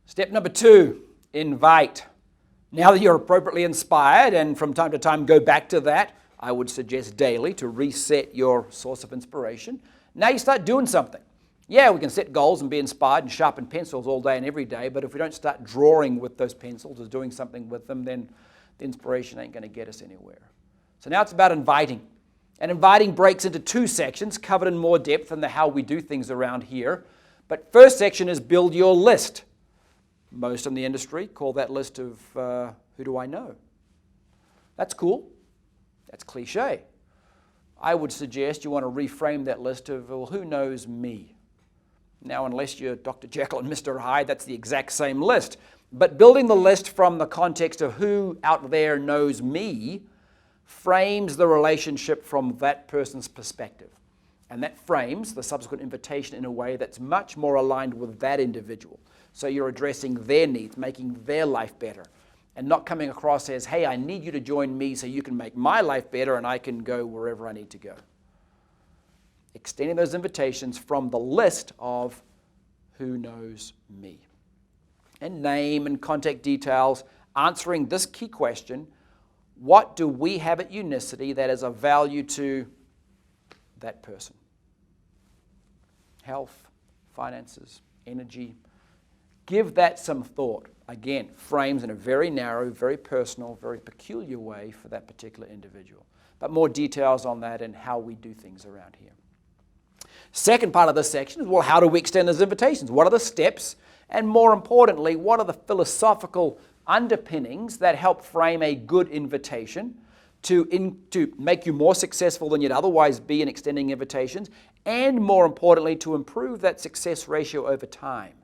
Step number 2, invite. Now that you're appropriately inspired, and from time to time go back to that, I would suggest daily to reset your source of inspiration. Now you start doing something. Yeah, we can set goals and be inspired and sharpen pencils all day and every day, but if we don't start drawing with those pencils or doing something with them, then the inspiration ain't going to get us anywhere. So now it's about inviting. And inviting breaks into 2 sections, covered in more depth than the how we do things around here. But first section is build your list. Most in the industry call that list of who do I know? That's cool. That's cliche. I would suggest you want to reframe that list of, well, who knows me? Now, unless you're Dr. Jekyll and Mr. Hyde, that's the exact same list. But building the list from the context of who out there knows me frames the relationship from that person's perspective. And that frames the subsequent invitation in a way that's much more aligned with that individual. So you're addressing their needs, making their life better, and not coming across as, hey, I need you to join me so you can make my life better and I can go wherever I need to go. Extending those invitations from the list of who knows me. And name and contact details, answering this key question, what do we have at Unicity that is of value to that person? Health, finances, energy. Give that some thought. Again, frames in a very narrow, very personal, very peculiar way for that particular individual. But more details on that and how we do things around here. Second part of this section is, well, how do we extend those invitations? What are the steps? And more importantly, what are the philosophical underpinnings that help frame a good invitation to make you more successful than you'd otherwise be in extending invitations, and more importantly, to improve that success ratio over time?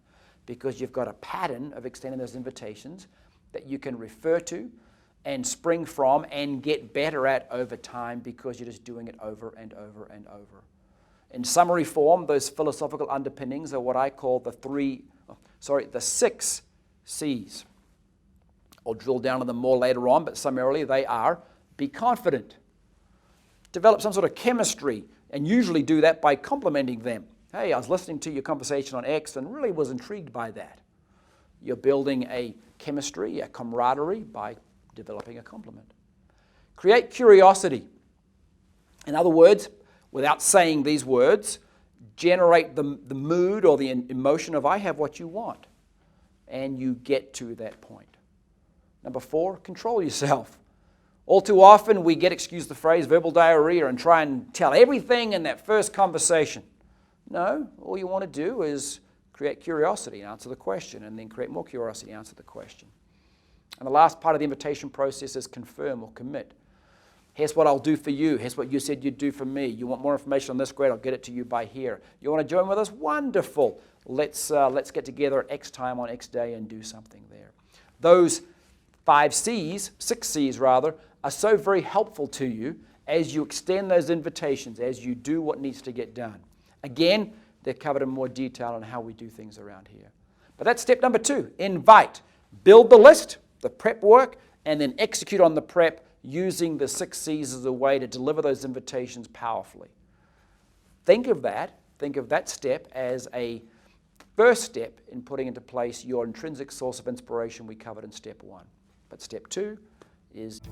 Because you've got a pattern of extending those invitations that you can refer to and spring from and get better at over time because you're just doing it over and over and over. In summary form, those philosophical underpinnings are what I call the 6 C's. I'll drill down on them more later on, but summarily they are: be confident, develop some sort of chemistry, and usually do that by complimenting them. Hey, I was listening to your conversation on X and really was intrigued by that. You're building a chemistry, a camaraderie by developing a compliment. Create curiosity. In other words, without saying these words, generate the mood or the emotion of I have what you want. And you get to that point. Number 4, control yourself. All too often we get, excuse the phrase, verbal diarrhea and try and tell everything in that first conversation. No, all you want to do is create curiosity and answer the question, and then create more curiosity and answer the question. And the last part of the invitation process is confirm or commit. Here's what I'll do for you. Here's what you said you'd do for me. You want more information on this? Great, I'll get it to you by here. You want to join with us? Wonderful. Let's get together at X time on X day and do something there. Those 6 C's rather, are so very helpful to you as you extend those invitations, as you do what needs to get done. Again, they're covered in more detail on how we do things around here. But that's step number 2, invite. Build the list, the prep work, and then execute on the prep using the 6 C's as a way to deliver those invitations powerfully. Think of that step as a first step in putting into place your intrinsic source of inspiration we covered in step 1. But step 2 is